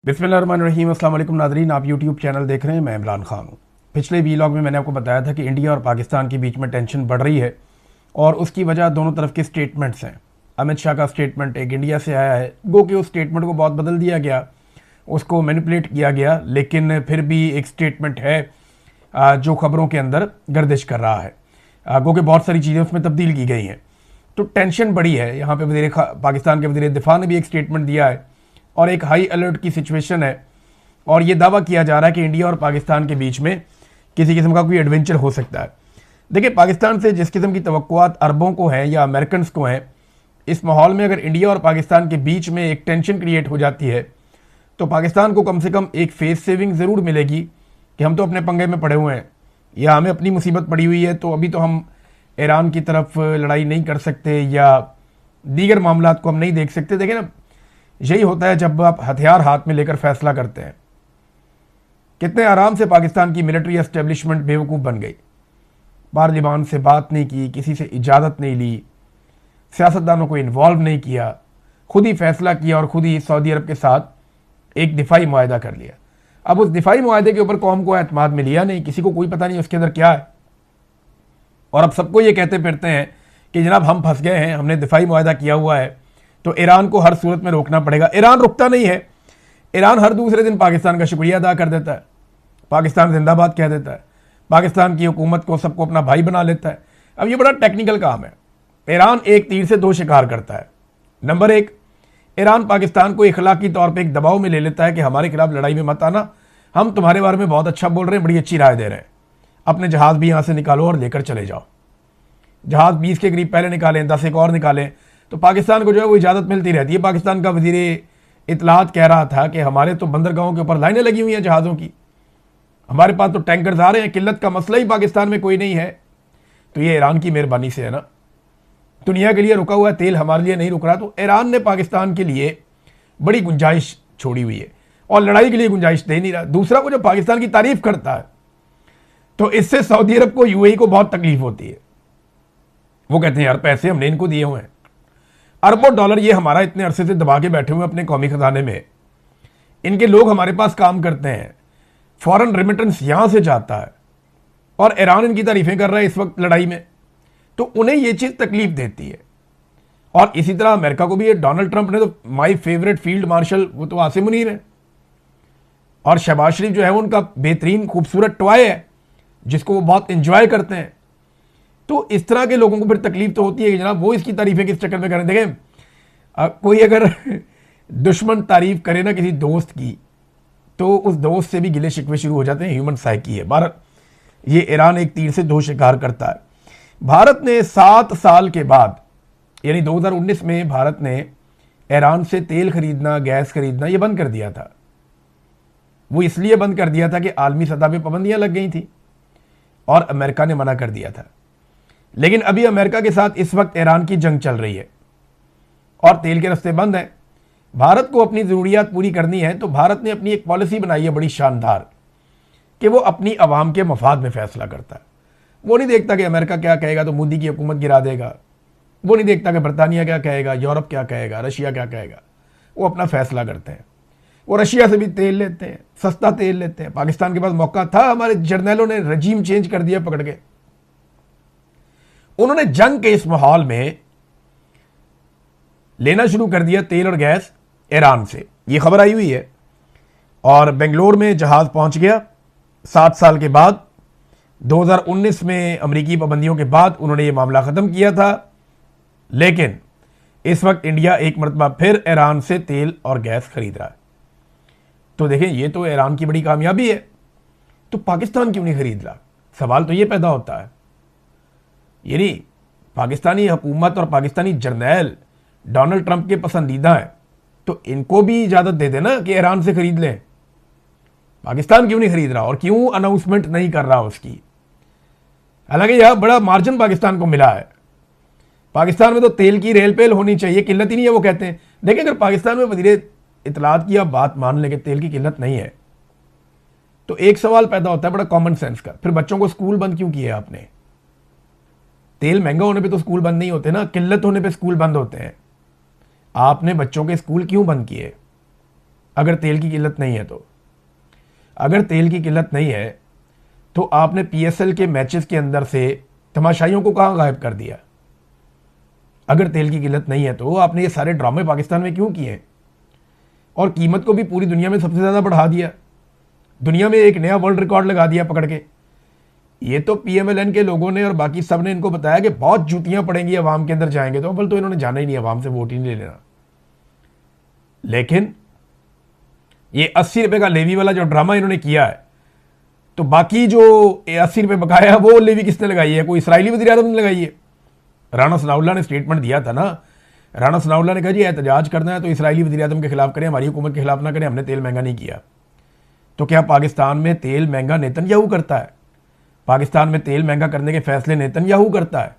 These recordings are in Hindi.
बिस्मिल्लाहिर्रहमानिर्रहीम। अस्सलाम वालेकुम नाज़रीन, आप यूट्यूब चैनल देख रहे हैं। मैं इमरान खान हूँ। पिछले वीलॉग में मैंने आपको बताया था कि इंडिया और पाकिस्तान के बीच में टेंशन बढ़ रही है और उसकी वजह दोनों तरफ के स्टेटमेंट्स हैं। अमित शाह का स्टेटमेंट एक इंडिया से आया है, गो कि उस स्टेटमेंट को बहुत बदल दिया गया, उसको मैनिपुलेट किया गया, लेकिन फिर भी एक स्टेटमेंट है जो खबरों के अंदर गर्दिश कर रहा है। गो कि बहुत सारी चीज़ें उसमें तब्दील की गई हैं, तो टेंशन बढ़ी है। यहाँ पे पाकिस्तान के वज़ीर दिफा ने भी एक स्टेटमेंट दिया है और एक हाई अलर्ट की सिचुएशन है और ये दावा किया जा रहा है कि इंडिया और पाकिस्तान के बीच में किसी किस्म का कोई एडवेंचर हो सकता है। देखिए, पाकिस्तान से जिस किस्म की तवक्कुआत अरबों को हैं या अमेरिकन को हैं, इस माहौल में अगर इंडिया और पाकिस्तान के बीच में एक टेंशन क्रिएट हो जाती है तो पाकिस्तान को कम से कम एक फेस सेविंग ज़रूर मिलेगी कि हम तो अपने पंगे में पड़े हुए हैं या हमें अपनी मुसीबत पड़ी हुई है, तो अभी तो हम ईरान की तरफ लड़ाई नहीं कर सकते या दीगर मामला को हम नहीं देख सकते। देखिए ना, यही होता है जब आप हथियार हाथ में लेकर फैसला करते हैं। कितने आराम से पाकिस्तान की मिलिट्री एस्टेब्लिशमेंट बेवकूफ़ बन गई, पार्लिमान से बात नहीं की, किसी से इजाज़त नहीं ली, सियासतदानों को इन्वॉल्व नहीं किया, खुद ही फैसला किया और खुद ही सऊदी अरब के साथ एक दिफाई मुआहदा कर लिया। अब उस दिफाई मुआहदे के ऊपर कौम को एतमाद में लिया नहीं, किसी को कोई पता नहीं उसके अंदर क्या है, और अब सबको ये कहते फिरते हैं कि जनाब हम फंस गए हैं, हमने दिफाई मुआहदा किया हुआ है तो ईरान को हर सूरत में रोकना पड़ेगा। ईरान रुकता नहीं है, ईरान हर दूसरे दिन पाकिस्तान का शुक्रिया अदा कर देता है, पाकिस्तान जिंदाबाद कह देता है, पाकिस्तान की हुकूमत को सबको अपना भाई बना लेता है। अब ये बड़ा टेक्निकल काम है। ईरान एक तीर से दो शिकार करता है। नंबर एक, ईरान पाकिस्तान को इखलाकी तौर पर एक दबाव में ले लेता है कि हमारे खिलाफ लड़ाई में मत आना, हम तुम्हारे बारे में बहुत अच्छा बोल रहे हैं, बड़ी अच्छी राय दे रहे हैं, अपने जहाज़ भी यहाँ से निकालो और लेकर चले जाओ। जहाज़ 20 के करीब पहले निकालें, 10 एक और निकालें, तो पाकिस्तान को जो है वो इजाज़त मिलती रहती है। पाकिस्तान का वज़ीर इत्तलात कह रहा था कि हमारे तो बंदरगाहों के ऊपर लाइनें लगी हुई हैं जहाज़ों की, हमारे पास तो टैंकर्स आ रहे हैं, किल्लत का मसला ही पाकिस्तान में कोई नहीं है। तो ये ईरान की मेहरबानी से है ना, दुनिया के लिए रुका हुआ तेल हमारे लिए नहीं रुक रहा, तो ईरान ने पाकिस्तान के लिए बड़ी गुंजाइश छोड़ी हुई है और लड़ाई के लिए गुंजाइश दे नहीं रहा। दूसरा, वो जो पाकिस्तान की तारीफ करता है तो इससे सऊदी अरब को, यूएई को बहुत तकलीफ होती है। वो कहते हैं यार पैसे हमने इनको दिए हुए हैं, अरबों डॉलर ये हमारा इतने अरसे से दबा के बैठे हुए अपने कौमी खजाने में, इनके लोग हमारे पास काम करते हैं, फॉरेन रेमिटेंस यहां से जाता है और ईरान इनकी तारीफें कर रहा है इस वक्त लड़ाई में, तो उन्हें ये चीज तकलीफ देती है। और इसी तरह अमेरिका को भी, डोनाल्ड ट्रंप ने तो माई फेवरेट फील्ड मार्शल वो तो आसिम मुनीर है, और शहबाज शरीफ जो है वो उनका बेहतरीन खूबसूरत टॉय है जिसको वो बहुत इंजॉय करते हैं। तो इस तरह के लोगों को फिर तकलीफ तो होती है कि जनाब वो इसकी तारीफें किस चक्कर में करें। देखें, कोई अगर दुश्मन तारीफ करे ना किसी दोस्त की तो उस दोस्त से भी गिले शिकवे शुरू हो जाते हैं। ह्यूमन साइकी है। भारत, ये ईरान एक तीर से दो शिकार करता है। भारत ने 7 साल के बाद, यानी 2019 में भारत ने ईरान से तेल खरीदना, गैस खरीदना ये बंद कर दिया था। वो इसलिए बंद कर दिया था कि आलमी सतह पर पाबंदियां लग गई थी और अमेरिका ने मना कर दिया था। लेकिन अभी अमेरिका के साथ इस वक्त ईरान की जंग चल रही है और तेल के रास्ते बंद हैं। भारत को अपनी ज़रूरियात पूरी करनी है तो भारत ने अपनी एक पॉलिसी बनाई है बड़ी शानदार कि वो अपनी आवाम के मफाद में फैसला करता है। वो नहीं देखता कि अमेरिका क्या कहेगा तो मोदी की हुकूमत गिरा देगा, वो नहीं देखता कि बरतानिया क्या कहेगा, यूरोप क्या कहेगा, रशिया क्या कहेगा। वो अपना फैसला करते हैं। वो रशिया से भी तेल लेते हैं, सस्ता तेल लेते हैं। पाकिस्तान के पास मौका था, हमारे जर्नैलों ने रजीम चेंज कर दिया पकड़ के। उन्होंने जंग के इस माहौल में लेना शुरू कर दिया तेल और गैस ईरान से। यह खबर आई हुई है और बेंगलोर में जहाज पहुंच गया 7 साल के बाद। 2019 में अमेरिकी पाबंदियों के बाद उन्होंने यह मामला खत्म किया था, लेकिन इस वक्त इंडिया एक मरतबा फिर ईरान से तेल और गैस खरीद रहा है। तो देखें, ये तो ईरान की बड़ी कामयाबी है, तो पाकिस्तान क्यों नहीं खरीद रहा? सवाल तो ये पैदा होता है। यानी पाकिस्तानी हुकूमत और पाकिस्तानी जर्नैल डोनाल्ड ट्रंप के पसंदीदा हैं, तो इनको भी इजाज़त दे देना कि ईरान से खरीद लें। पाकिस्तान क्यों नहीं खरीद रहा और क्यों अनाउंसमेंट नहीं कर रहा उसकी? हालांकि यह बड़ा मार्जिन पाकिस्तान को मिला है। पाकिस्तान में तो तेल की रेल पेल होनी चाहिए, किल्लत ही नहीं है वो कहते हैं। देखिए, अगर पाकिस्तान में वज़ीर इत्तलात की आप बात मान लें कि तेल की किल्लत नहीं है, तो एक सवाल पैदा होता है बड़ा कॉमन सेंस का, फिर बच्चों को स्कूल बंद क्यों किए आपने? तेल महंगा होने पे तो स्कूल बंद नहीं होते ना, किल्लत होने पे स्कूल बंद होते हैं। आपने बच्चों के स्कूल क्यों बंद किए? अगर तेल की किल्लत नहीं है तो, अगर तेल की किल्लत नहीं है तो आपने पीएसएल के मैचेस के अंदर से तमाशाइयों को कहां गायब कर दिया? अगर तेल की किल्लत नहीं है तो आपने ये सारे ड्रामे पाकिस्तान में क्यों किए? और कीमत को भी पूरी दुनिया में सबसे ज़्यादा बढ़ा दिया, दुनिया में एक नया वर्ल्ड रिकॉर्ड लगा दिया पकड़ के। ये तो पीएमएलएन के लोगों ने और बाकी सब ने इनको बताया कि बहुत जूतियां पड़ेंगी अवाम के अंदर जाएंगे, तो अव्वल तो इन्होंने जाना ही नहीं, अवाम से वोट ही नहीं लेना। लेकिन ये 80 रुपए का लेवी वाला जो ड्रामा इन्होंने किया है, तो बाकी जो 80 रुपए बकाया है वो लेवी किसने लगाई है? कोई इसराइली वज़ीर आज़म ने लगाई है। राना सनाउल्लाह ने स्टेटमेंट दिया था ना, राना सनाउल्लाह ने कहा जी एहतजाज करना है तो इसराइली वज़ीर आज़म के खिलाफ करें, हमारी हुकूमत के खिलाफ ना करें, हमने तेल महंगा नहीं किया। तो क्या पाकिस्तान में तेल महंगा नेतन्याहू करता है? पाकिस्तान में तेल महंगा करने के फैसले नेतन्याहू करता है?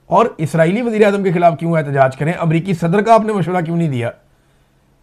और इसराइली वज़ीर आज़म के खिलाफ क्यों एहतजाज करें? अमरीकी सदर का आपने मशवरा क्यों नहीं दिया?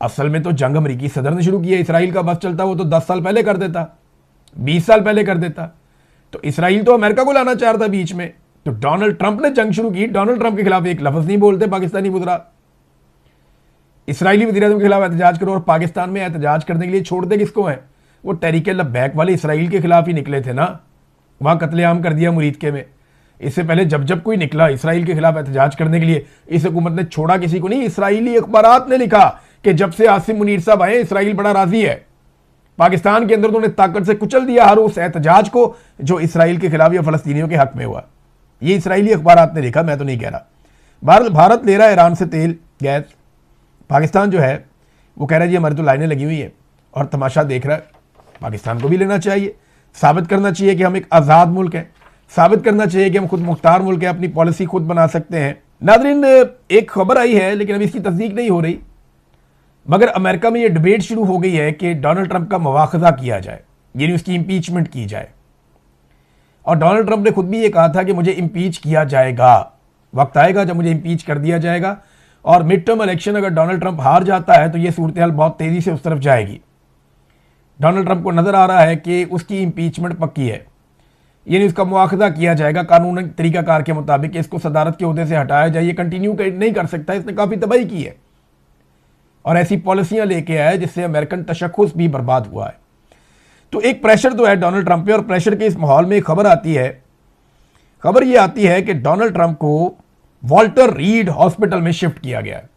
असल में तो जंग अमरीकी सदर ने शुरू किया। इसराइल का बस चलता वो तो 10 साल पहले कर देता, 20 साल पहले कर देता। तो इसराइल तो अमेरिका को लाना चाह रहा था बीच में, तो डोनाल्ड ट्रंप ने जंग शुरू की। डोनाल्ड ट्रंप के खिलाफ एक लफ्ज नहीं बोलते पाकिस्तानी वज़ीर। इसराइली वज़ीर आज़म के खिलाफ एहतजाज करो, और पाकिस्तान में एहतजाज करने के लिए छोड़ते किसको हैं? वो तहरीक लब्बैक वाले इसराइल के खिलाफ ही निकले थे ना, वहां कत्लेआम कर दिया मुरीदके में। इससे पहले जब जब कोई निकला इसराइल के खिलाफ एहतजाज करने के लिए, इस हुकूमत ने छोड़ा किसी को नहीं। इसराइली अखबारात ने लिखा कि जब से आसिम मुनीर साहब आए इसराइल बड़ा राजी है, पाकिस्तान के अंदर उन्होंने ताकत से कुचल दिया हर उस एहतजाज को जो इसराइल के खिलाफ या फलस्तीनियों के हक में हुआ। ये इसराइली अखबारात ने लिखा, मैं तो नहीं कह रहा। भारत ले रहा है ईरान से तेल गैस, पाकिस्तान जो है वो कह रहा है जी हमारी तो लाइनें लगी हुई हैं और तमाशा देख रहा है। पाकिस्तान को भी लेना चाहिए, साबित करना चाहिए कि हम एक आज़ाद मुल्क हैं, साबित करना चाहिए कि हम खुद मुख्तार मुल्क हैं, अपनी पॉलिसी खुद बना सकते हैं। नाज़रीन, एक खबर आई है लेकिन अभी इसकी तस्दीक नहीं हो रही, मगर अमेरिका में ये डिबेट शुरू हो गई है कि डोनाल्ड ट्रंप का मुआखज़ा किया जाए, यानी उसकी इम्पीचमेंट की जाए। और डोनाल्ड ट्रंप ने खुद भी ये कहा था कि मुझे इम्पीच किया जाएगा, वक्त आएगा जब मुझे इम्पीच कर दिया जाएगा। और मिड टर्म इलेक्शन अगर डोनाल्ड ट्रंप हार जाता है तो ये सूरत हाल बहुत तेज़ी से उस तरफ जाएगी। डोनाल्ड ट्रंप को नज़र आ रहा है कि उसकी इम्पीचमेंट पक्की है, यानी उसका मुआखज़ा किया जाएगा कानूनी तरीक़ाकार के मुताबिक। इसको सदारत के ओहदे से हटाया जाए, ये कंटिन्यू नहीं कर सकता, इसने काफ़ी तबाही की है और ऐसी पॉलिसियां लेके आया जिससे अमेरिकन तशख़्ख़ुस भी बर्बाद हुआ है। तो एक प्रेशर तो है डोनाल्ड ट्रंप पे, और प्रेशर के इस माहौल में एक खबर आती है। खबर ये आती है कि डोनाल्ड ट्रंप को वॉल्टर रीड हॉस्पिटल में शिफ्ट किया गया है।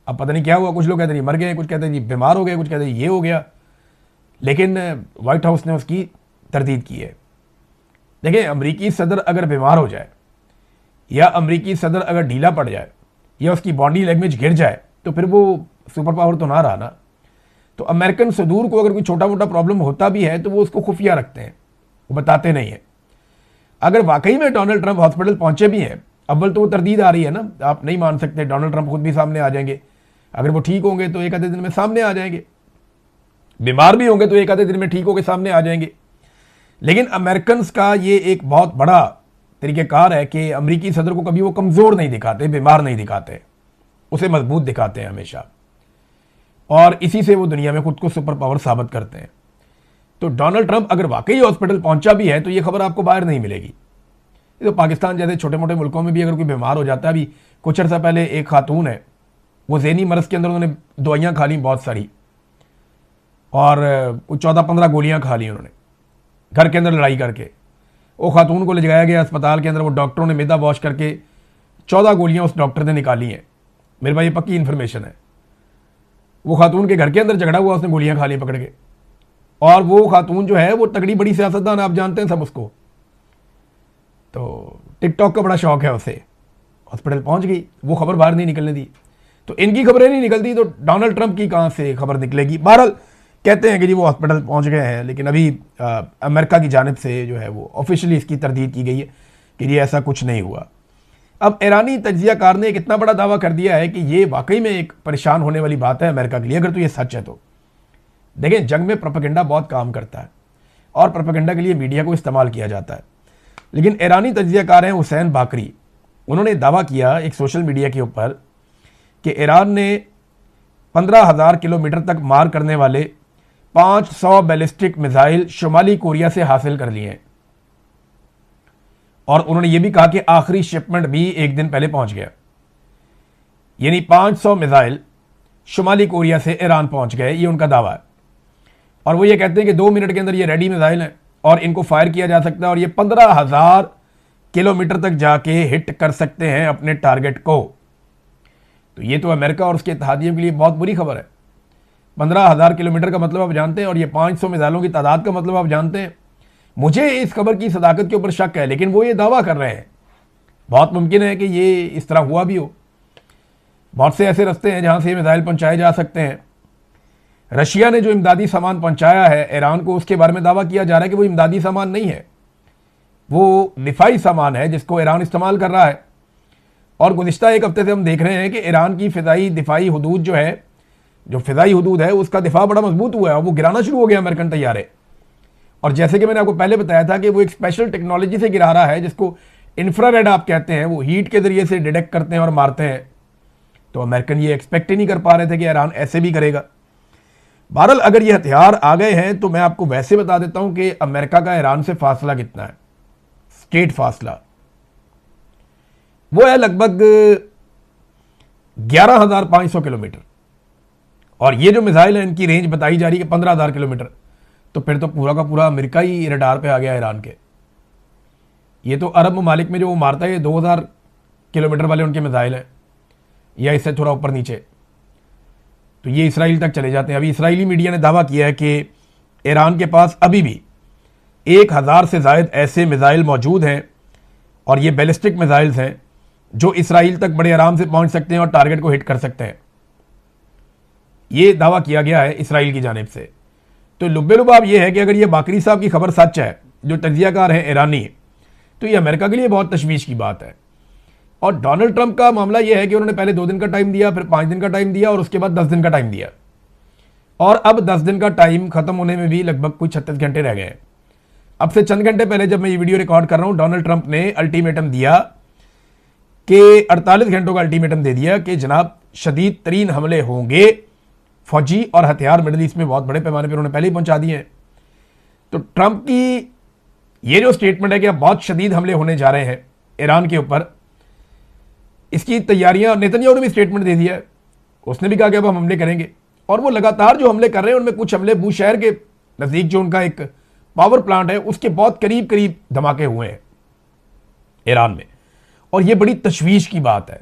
अब पता नहीं क्या हुआ, कुछ लोग कहते हैं मर गए, कुछ कहते हैं जी बीमार हो गए, कुछ कहते हैं ये हो गया, लेकिन व्हाइट हाउस ने उसकी तरदीद की है। देखिए, अमरीकी सदर अगर बीमार हो जाए या अमरीकी सदर अगर ढीला पड़ जाए या उसकी बॉडी लैंग्वेज गिर जाए तो फिर वो सुपर पावर तो ना रहा ना। तो अमेरिकन सदूर को अगर कोई छोटा मोटा प्रॉब्लम होता भी है तो वो उसको खुफिया रखते हैं, वो बताते नहीं है। अगर वाकई में डोनाल्ड ट्रंप हॉस्पिटल पहुंचे भी हैं, अव्वल तो वो तरदीद आ रही है ना, आप नहीं मान सकते, डोनाल्ड ट्रंप खुद भी सामने आ जाएंगे। अगर वो ठीक होंगे तो एक आधे दिन में सामने आ जाएंगे, बीमार भी होंगे तो एक आधे दिन में ठीक होकर सामने आ जाएंगे। लेकिन अमेरिकन का ये एक बहुत बड़ा तरीक़ेकार है कि अमरीकी सदर को कभी वो कमज़ोर नहीं दिखाते, बीमार नहीं दिखाते, उसे मजबूत दिखाते हैं हमेशा, और इसी से वो दुनिया में खुद को सुपर पावर साबित करते हैं। तो डोनाल्ड ट्रंप अगर वाकई हॉस्पिटल पहुंचा भी है तो ये खबर आपको बाहर नहीं मिलेगी। तो पाकिस्तान जैसे छोटे मोटे मुल्कों में भी अगर कोई बीमार हो जाता है, अभी कुछ अर्सा पहले एक खातून है, वो ज़हनी मर्ज़ के अंदर उन्होंने दवाइयाँ खा ली बहुत सारी, और 14-15 गोलियाँ खा ली उन्होंने घर के अंदर लड़ाई करके। वो खातून को ले जाया गया अस्पताल के अंदर, वो डॉक्टरों ने मैदा वॉश करके 14 गोलियाँ उस डॉक्टर ने निकाली हैं। मेरे भाई ये पक्की इन्फॉर्मेशन है। वो खातून के घर के अंदर झगड़ा हुआ, उसने गोलियां खा ली पकड़ के, और वो खातून जो है वो तगड़ी बड़ी सियासतदान, आप जानते हैं सब उसको, तो टिकटॉक का बड़ा शौक है उसे। हॉस्पिटल पहुंच गई, वो खबर बाहर नहीं निकलने दी, तो इनकी खबरें नहीं निकलती तो डोनाल्ड ट्रंप की कहां से खबर निकलेगी। बहरहाल कहते हैं कि जी वो हॉस्पिटल पहुंच गए हैं, लेकिन अभी अमेरिका की जानिब से जो है वो ऑफिशियली इसकी तरदीद की गई है कि ये ऐसा कुछ नहीं हुआ। अब ईरानी तज्जियाकार ने एक इतना बड़ा दावा कर दिया है कि ये वाकई में एक परेशान होने वाली बात है अमेरिका के लिए, अगर तो ये सच है तो। देखें, जंग में प्रोपेगेंडा बहुत काम करता है और प्रोपेगेंडा के लिए मीडिया को इस्तेमाल किया जाता है। लेकिन ईरानी तज्जियाकार हैं हुसैन बाकरी, उन्होंने दावा किया एक सोशल मीडिया के ऊपर कि ईरान ने 15,000 किलोमीटर तक मार करने वाले 500 बैलिस्टिक मिसाइल शुमाली कोरिया से हासिल कर लिए हैं, और उन्होंने यह भी कहा कि आखिरी शिपमेंट भी एक दिन पहले पहुंच गया, यानी 500 मिसाइल शुमाली कोरिया से ईरान पहुंच गए, ये उनका दावा है। और वो ये कहते हैं कि 2 मिनट के अंदर ये रेडी मिसाइल हैं और इनको फायर किया जा सकता है और ये 15,000 किलोमीटर तक जाके हिट कर सकते हैं अपने टारगेट को। तो ये तो अमेरिका और उसके इत्तेहादियों के लिए बहुत बुरी खबर है। 15,000 किलोमीटर का मतलब आप जानते हैं, और ये 500 मिसाइलों की तादाद का मतलब आप जानते हैं। मुझे इस खबर की सदाकत के ऊपर शक है, लेकिन वो ये दावा कर रहे हैं। बहुत मुमकिन है कि ये इस तरह हुआ भी हो। बहुत से ऐसे रास्ते हैं जहां से मिसाइल पहुंचाए जा सकते हैं। रशिया ने जो इमदादी सामान पहुंचाया है ईरान को, उसके बारे में दावा किया जा रहा है कि वो इमदादी सामान नहीं है, वो दिफाई सामान है जिसको ईरान इस्तेमाल कर रहा है। और गुज़िश्ता एक हफ्ते से हम देख रहे हैं कि ईरान की फ़िज़ाई दिफाई हदूद जो है, जो फ़िज़ाई हदूद है, उसका दिफा बड़ा मजबूत हुआ है और वो गिराना शुरू हो गया अमेरिकन तैयारे। और जैसे कि मैंने आपको पहले बताया था कि वो एक स्पेशल टेक्नोलॉजी से गिरा रहा है जिसको इंफ्रारेड आप कहते हैं, वो हीट के ज़रिए से डिटेक्ट करते हैं और मारते हैं। तो अमेरिकन ये एक्सपेक्ट ही नहीं कर पा रहे थे कि ईरान ऐसे भी करेगा। बहरहाल अगर ये हथियार आ गए हैं तो मैं आपको वैसे बता देता हूं कि अमेरिका का ईरान से फासला कितना है। स्टेट फासला वो है लगभग 11,500 किलोमीटर, और ये जो मिसाइल है इनकी रेंज बताई जा रही है 15,000 किलोमीटर। तो फिर तो पूरा का पूरा अमेरिका ही रडार पे आ गया ईरान के। ये तो अरब ममालिक में जो वो मारता है, ये 2,000 किलोमीटर वाले उनके मिसाइल हैं, या इससे थोड़ा ऊपर नीचे। तो ये इसराइल तक चले जाते हैं। अभी इसराइली मीडिया ने दावा किया है कि ईरान के पास अभी भी 1,000 से ज़ायद ऐसे मिसाइल मौजूद हैं, और ये बैलिस्टिक मिसाइल्स हैं जो इसराइल तक बड़े आराम से पहुंच सकते हैं और टारगेट को हिट कर सकते हैं। ये दावा किया गया है इसराइल की जानिब से। तो लुब्बे लुबाब ये है कि अगर ये बाकरी साहब की खबर सच है, जो तजियाकार हैं ईरानी, तो ये अमेरिका के लिए बहुत तशवीश की बात है। और डोनाल्ड ट्रंप का मामला यह है कि उन्होंने पहले 2 दिन का टाइम दिया, फिर 5 दिन का टाइम दिया, और उसके बाद 10 दिन का टाइम दिया, और अब 10 दिन का टाइम खत्म होने में भी लगभग कुछ 36 घंटे रह गए हैं। अब से चंद घंटे पहले जब मैं ये वीडियो रिकॉर्ड कर रहा हूं, डोनाल्ड ट्रंप ने अल्टीमेटम दिया कि 48 घंटों का अल्टीमेटम दे दिया कि जनाब शदीद तरीन हमले होंगे, फौजी और हथियार मिडल ईस्ट में बहुत बड़े पैमाने पर उन्होंने पहले ही पहुंचा दिए हैं। तो ट्रंप की ये जो स्टेटमेंट है कि अब बहुत शदीद हमले होने जा रहे हैं ईरान के ऊपर, इसकी तैयारियां, नेतन्याहू ने भी स्टेटमेंट दे दिया है, उसने भी कहा कि अब हम हमले करेंगे। और वो लगातार जो हमले कर रहे हैं उनमें कुछ हमले बूशहर के नज़दीक जो उनका एक पावर प्लांट है उसके बहुत करीब करीब धमाके हुए हैं ईरान में, और ये बड़ी तशवीश की बात है।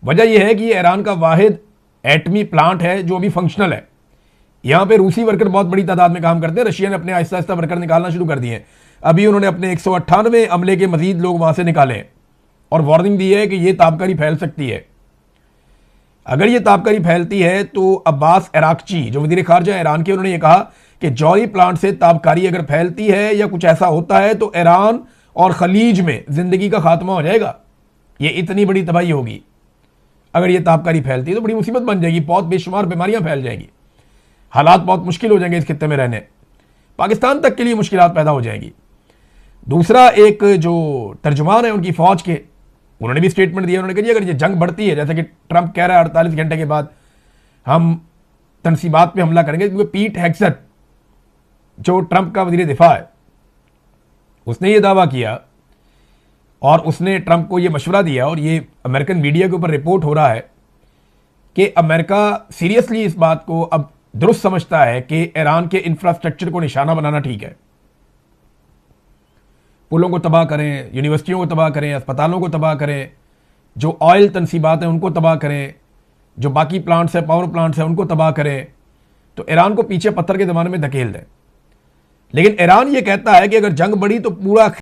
वजह यह है कि ये ईरान का वाहिद एटमी प्लांट है जो अभी फंक्शनल है। यहां पे रूसी वर्कर बहुत बड़ी तादाद में काम करते हैं। रशिया ने अपने आहिस्ता आहिस्ता वर्कर निकालना शुरू कर दिए हैं। अभी उन्होंने अपने 198 अमले के मजीद लोग वहां से निकाले हैं, और वार्निंग दी है कि यह ताबकारी फैल सकती है। अगर यह ताबकारी फैलती है तो अब्बास अराक्ची जो वज़ीर ख़ारजा ईरान के, उन्होंने यह कहा कि जौहरी प्लांट से ताबकारी अगर फैलती है या कुछ ऐसा होता है तो ईरान और खलीज में जिंदगी का खात्मा हो जाएगा। ये इतनी बड़ी तबाही होगी अगर यह ताबकारी फैलती है, तो बड़ी मुसीबत बन जाएगी, बहुत बेशुमार बीमारियां फैल जाएंगी, हालात बहुत मुश्किल हो जाएंगे इस खित्ते में रहने, पाकिस्तान तक के लिए मुश्किलात पैदा हो जाएंगी। दूसरा, एक जो तर्जुमान है उनकी फौज के, उन्होंने भी स्टेटमेंट दिया। उन्होंने कहा अगर ये जंग बढ़ती है, जैसे कि ट्रंप कह रहा है 48 घंटे के बाद हम तनसीबात पे हमला करेंगे, क्योंकि पीट हेग्सेट जो ट्रंप का वजीर दिफा है, उसने ये दावा किया और उसने ट्रंप को ये मशवरा दिया, और ये अमेरिकन मीडिया के ऊपर रिपोर्ट हो रहा है कि अमेरिका सीरियसली इस बात को अब दुरुस्त समझता है कि ईरान के इंफ्रास्ट्रक्चर को निशाना बनाना ठीक है। पुलों को तबाह करें, यूनिवर्सिटियों को तबाह करें, अस्पतालों को तबाह करें, जो ऑयल तनसीबात हैं उनको तबाह करें, जो बाकी प्लांट्स हैं, पावर प्लांट्स हैं, उनको तबाह करें। तो ईरान को पीछे पत्थर के ज़माने में धकेल दें। लेकिन ईरान ये कहता है कि अगर जंग बढ़ी तो पूरा